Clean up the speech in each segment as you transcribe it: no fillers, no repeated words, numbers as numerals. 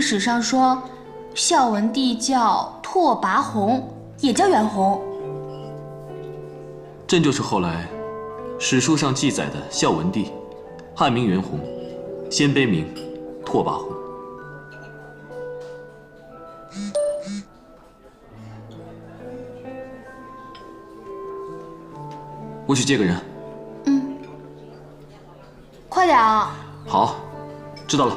史上说，孝文帝叫拓跋宏，也叫袁弘。朕就是后来史书上记载的孝文帝，汉名袁弘，鲜卑名拓跋宏。我去接个人。嗯，快点啊！好，知道了。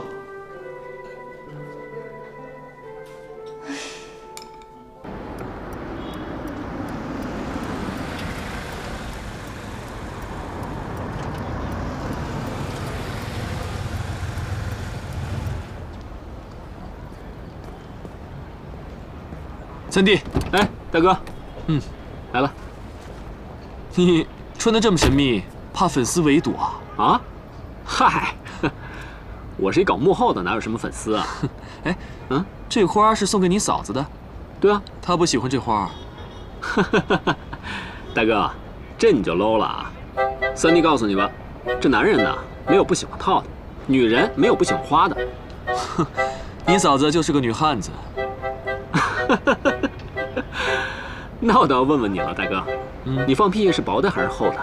三弟，哎，大哥，来了。你穿得这么神秘，怕粉丝围堵啊？啊？嗨，我是一搞幕后的，哪有什么粉丝啊？哎，这花是送给你嫂子的？对啊，她不喜欢这花。大哥，这你就 low 了啊！三弟告诉你吧，这男人呢，没有不喜欢套的，女人没有不喜欢花的。你嫂子就是个女汉子。那我倒要问问你了，大哥，你放屁是薄的还是厚的？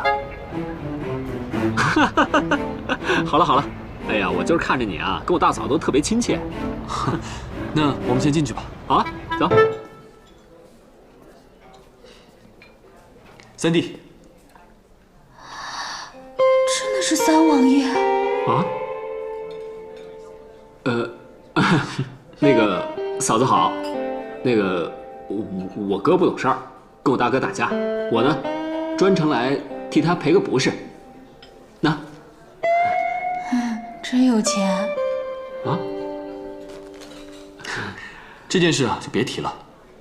好了好了，哎呀，我就是看着你啊，跟我大嫂都特别亲切。那我们先进去吧。好啊，走。三弟，真的是三王爷啊？那个嫂子好，那个我哥不懂事儿，跟我大哥打架，我呢专程来替他赔个不是。那，真有钱啊！这件事啊就别提了，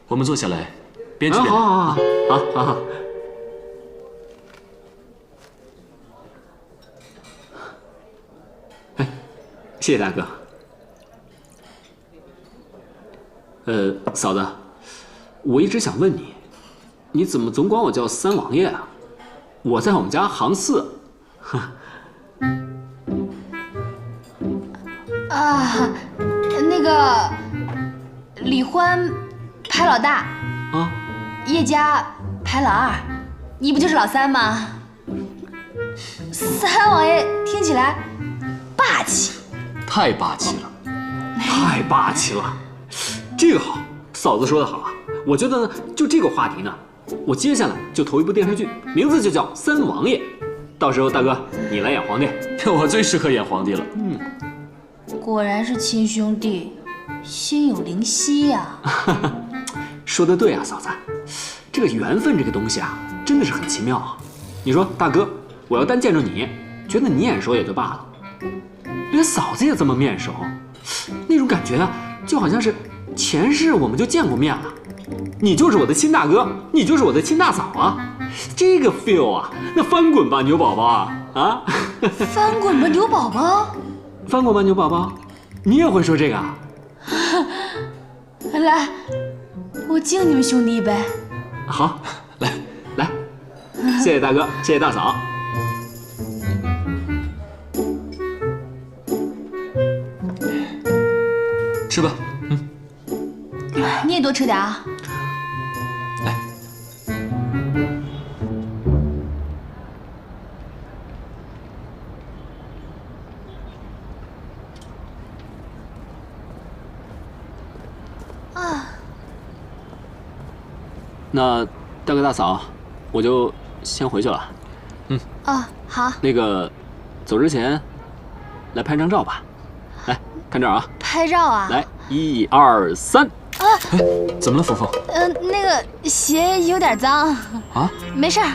我们坐下来边吃边聊。好。哎，谢谢大哥。嫂子，我一直想问你，你怎么总管我叫三王爷啊？我在我们家行4。啊，那个李欢排老大啊，叶家排老2，你不就是老3吗？三王爷听起来霸气，太霸气了，太霸气了。这个好，嫂子说的好啊！我觉得呢，就这个话题呢，我接下来就投一部电视剧，名字就叫《三王爷》。到时候大哥你来演皇帝，我最适合演皇帝了。果然是亲兄弟，心有灵犀呀。说得对啊，嫂子，这个缘分这个东西啊，真的是很奇妙啊。你说大哥，我要单见着你，觉得你眼熟也就罢了，连嫂子也这么面熟，那种感觉啊，就好像是前世我们就见过面了。你就是我的亲大哥，你就是我的亲大嫂啊，这个 feel 啊，那翻滚吧牛宝宝啊！翻滚吧牛宝宝，翻滚吧牛宝宝，你也会说这个啊？来，我敬你们兄弟一杯。好，来，谢谢大哥，谢谢大嫂。吃吧，你也多吃点啊。来，那大哥大嫂，我就先回去了。哦，好。那个，走之前来拍张照吧。来看这儿啊，拍照啊？来，1、2、3。怎么了，峰峰？那个鞋有点脏啊，没事儿，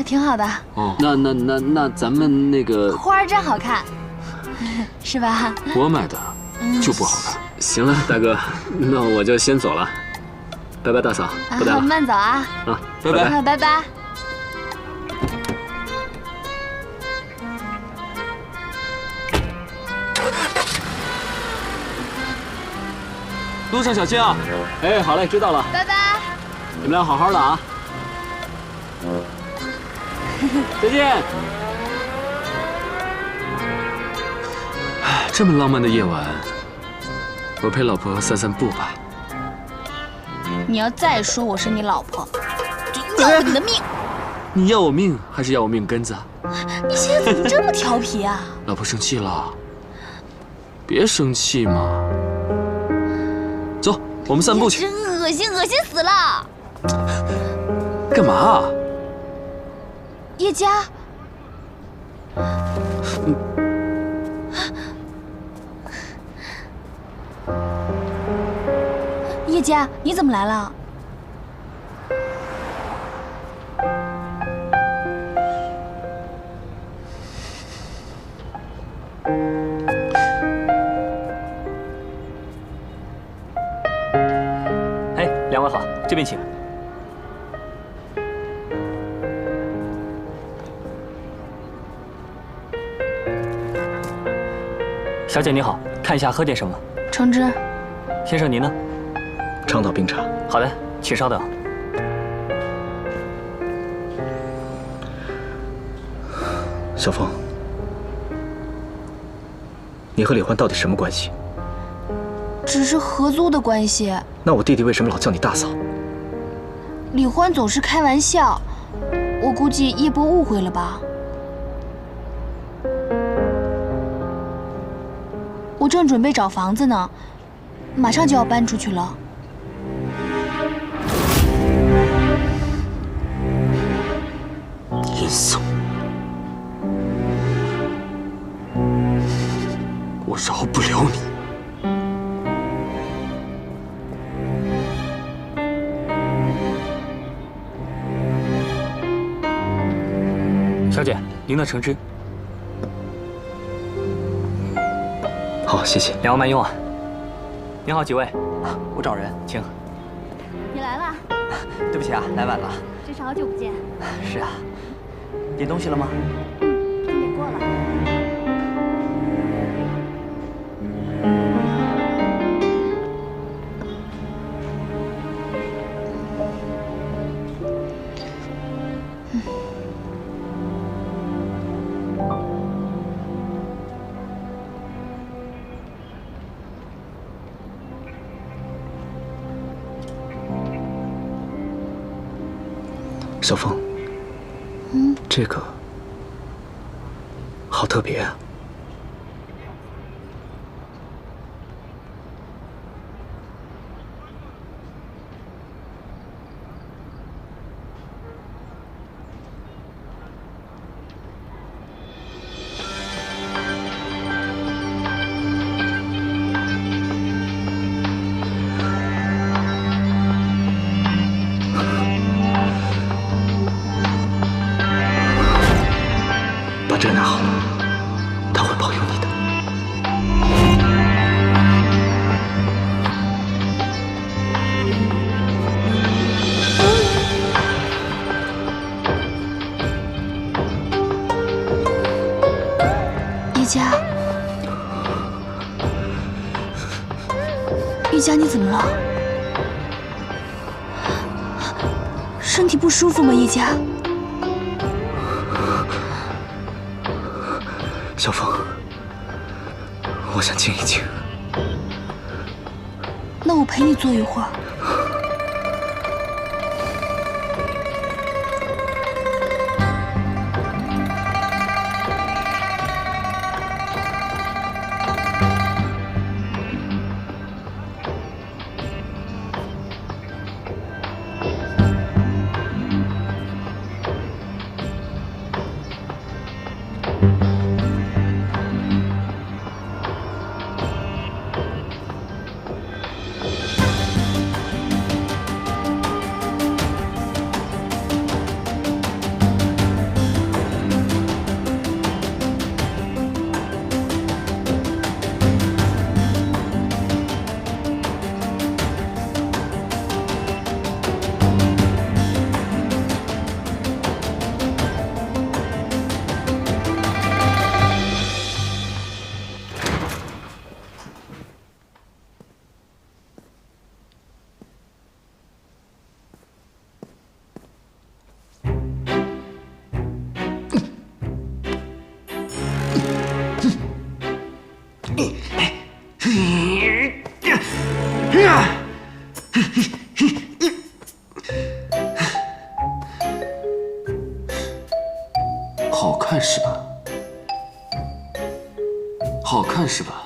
挺好的。哦，那咱们那个花儿真好看，是吧？我买的就不好看。行了，大哥，那我就先走了。拜拜，大嫂，不待了。慢走啊！啊，拜拜。拜拜。路上小心啊！哎，好嘞，知道了。拜拜。你们俩好好的啊。再见。这么浪漫的夜晚，我陪老婆散散步吧。你要再说我是你老婆，就要了你的命！你要我命还是要我命根子？你现在怎么这么调皮啊？老婆生气了，别生气嘛。走，我们散步去。真恶心，恶心死了！干嘛啊？叶佳，叶佳，你怎么来了？哎，两位好，这边请。小姐你好，看一下喝点什么？橙汁。先生您呢？长岛冰茶。好的，请稍等。小凤，你和李欢到底什么关系？只是合租的关系。那我弟弟为什么老叫你大嫂？李欢总是开玩笑，我估计叶波误会了吧。我正准备找房子呢，马上就要搬出去了。严嵩，我饶不了你！小姐，您的橙汁。好，谢谢。两位慢用啊。您好，几位？我找人，请。你来了，对不起啊，来晚了。真是好久不见。是啊，点东西了吗？已经点过了。小凤，这个好特别啊！把这个拿好，他会保佑你的。叶佳，叶佳，你怎么了？身体不舒服吗？叶佳。小凤，我想静一静。那我陪你坐一会儿。好看是吧？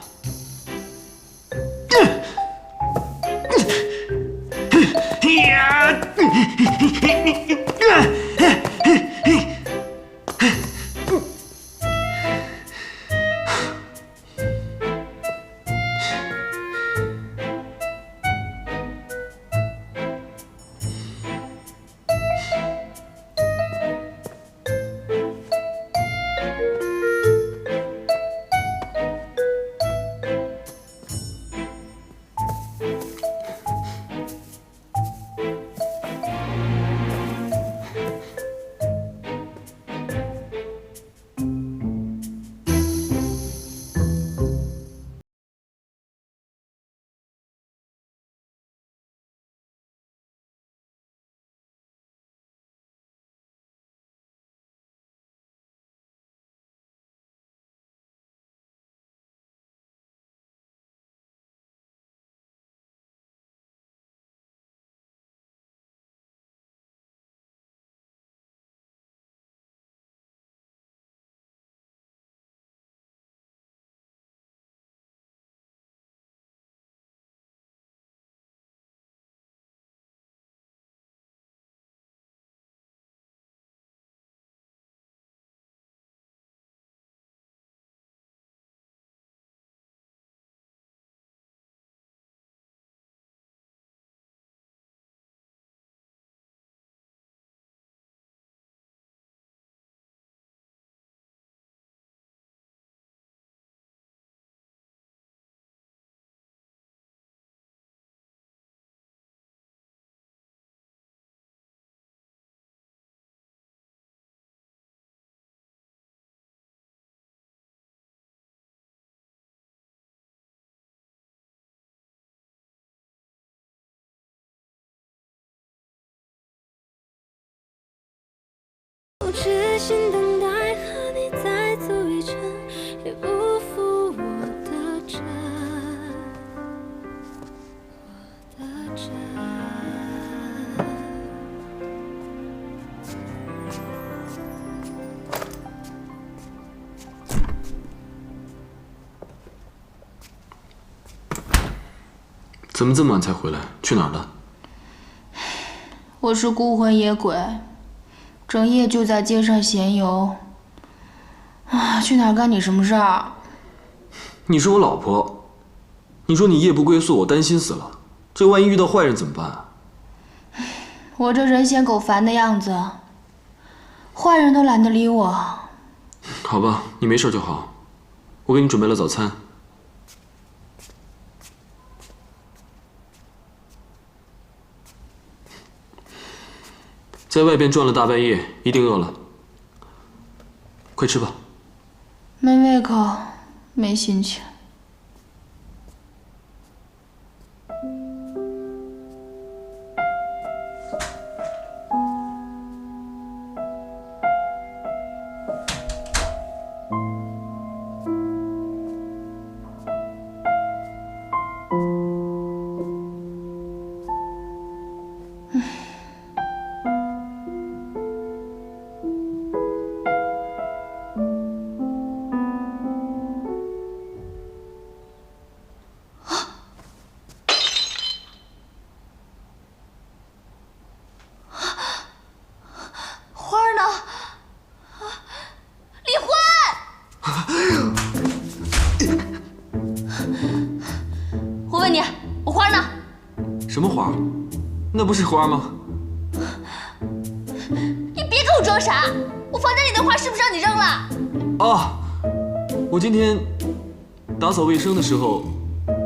痴心等待和你再走一程，也不负我的真，我的真。怎么这么晚才回来？去哪儿了？我是孤魂野鬼，整夜就在街上闲游。啊，去哪儿干你什么事儿？你是我老婆，你说你夜不归宿，我担心死了。这万一遇到坏人怎么办？我这人嫌狗烦的样子，坏人都懒得理我。好吧，你没事就好。我给你准备了早餐。在外边转了大半夜，一定饿了。快吃吧。没胃口，没心情。什么花？那不是花吗？你别给我装傻！我房间里的花是不是让你扔了？啊，我今天打扫卫生的时候，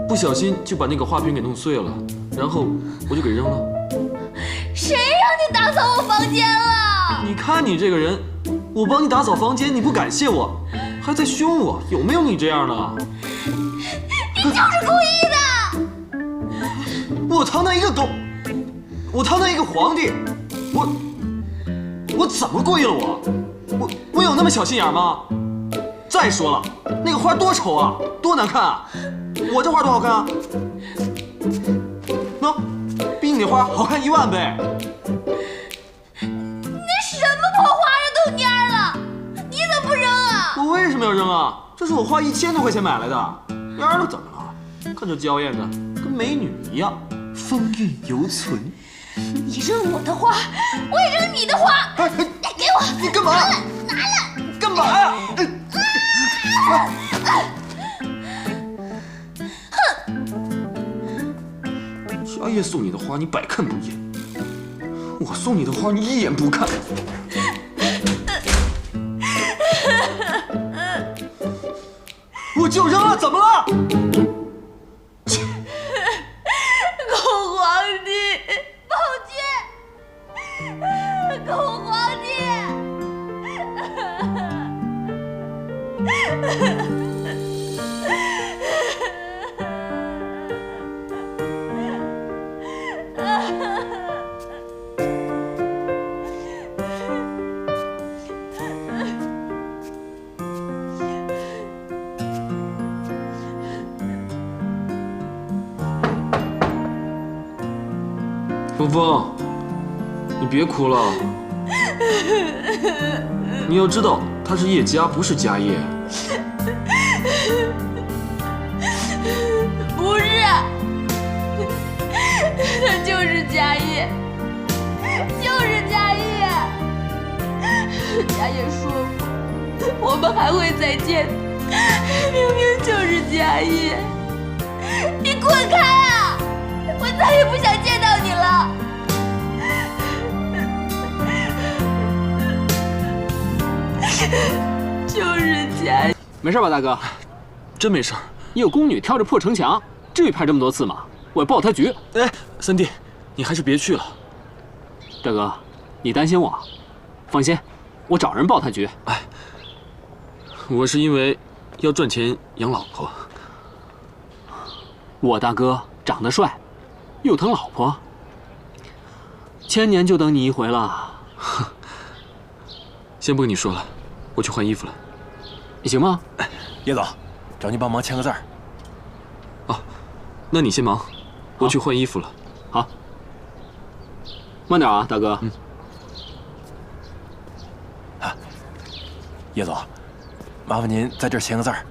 不小心就把那个花瓶给弄碎了，然后我就给扔了。谁让你打扫我房间了？你看你这个人，我帮你打扫房间，你不感谢我，还在凶我，有没有你这样的？你就是故意的！我堂堂一个狗，我堂堂一个皇帝，我怎么故意了我有那么小心眼吗？再说了，那个花多丑啊，多难看啊！我这花多好看啊！喏，比你那花好看10000倍。那什么破花呀，都蔫了，你怎么不扔啊？我为为什么要扔啊？这是我花1000多块钱买来的，边儿都怎么了？看这娇艳的，跟美女一样，风韵犹存。你扔我的花，我也扔你的花。哎，给我！你干嘛？拿了！干嘛呀？家业送你的花，你百看不厌；我送你的花，你一眼不看。我就扔了，怎么了？狗皇帝，抱歉，狗皇帝。峰峰，你别哭了。你要知道，他是叶家，不是家业。不是，他就是家业，就是家业。家业说过，我们还会再见，明明就是家业。你滚开啊！我再也不想见到你了。就是家业。没事吧，大哥？真没事儿。你有宫女挑着破城墙，至于派这么多次吗？我要报他局。哎，三弟，你还是别去了。大哥，你担心我？放心，我找人报他局。哎，我是因为要赚钱养老婆。我大哥长得帅，又疼老婆，1000年就等你一回了。先不跟你说了，我去换衣服了。行吗？叶总，找你帮忙签个字儿。哦，那你先忙，我去换衣服了。好，慢点啊，大哥。叶总，麻烦您在这儿签个字儿。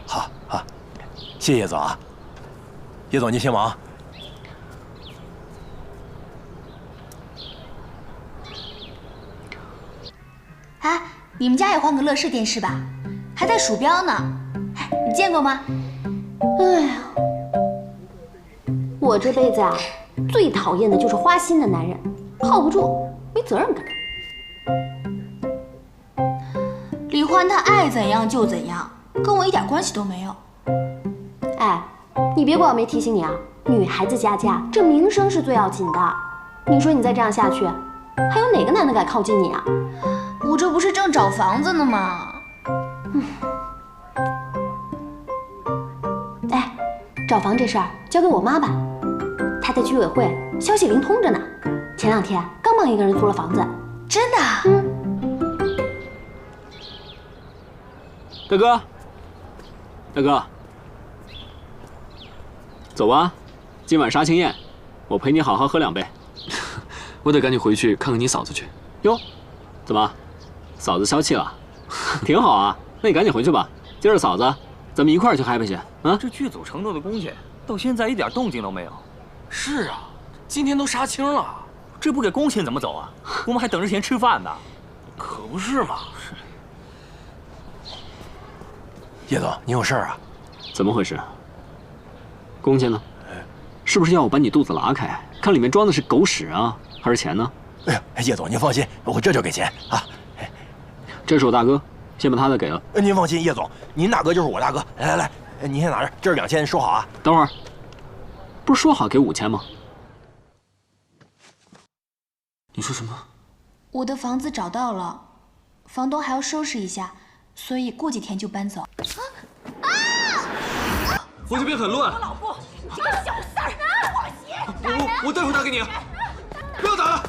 好，谢谢叶总啊。叶总您先忙。哎，你们家也换个乐视电视吧，还带鼠标呢。哎，你见过吗？哎呀，我这辈子啊，最讨厌的就是花心的男人，靠不住，没责任感。李欢他爱怎样就怎样，跟我一点关系都没有。哎，你别怪我没提醒你啊，女孩子家家这名声是最要紧的。你说你再这样下去，还有哪个男的敢靠近你啊？我这不是正找房子呢吗？哎，找房这事儿交给我妈吧，她在居委会消息灵通着呢。前2天刚帮一个人租了房子。真的？大哥，大哥，走吧，今晚杀青宴，我陪你好好喝2杯。我得赶紧回去看看你嫂子去。哟，怎么，嫂子消气了？挺好啊，那你赶紧回去吧。今儿嫂子，咱们一块儿去嗨去啊！这剧组承诺的工钱到现在一点动静都没有。是啊，今天都杀青了，这不给工钱怎么走啊？我们还等着钱吃饭呢。可不是嘛。叶总，你有事儿啊？怎么回事？工钱呢？是不是要我把你肚子拉开，看里面装的是狗屎啊，还是钱呢？哎呀，叶总您放心，我这就给钱啊。这是我大哥，先把他的给了。您放心，叶总，您大哥就是我大哥。来，您先拿着，这是2000，说好啊。等会儿，不是说好给5000吗？你说什么？我的房子找到了，房东还要收拾一下，所以过几天就搬走。我这边很乱。老婆，这个小三儿，我我待会儿打给你。不要打了。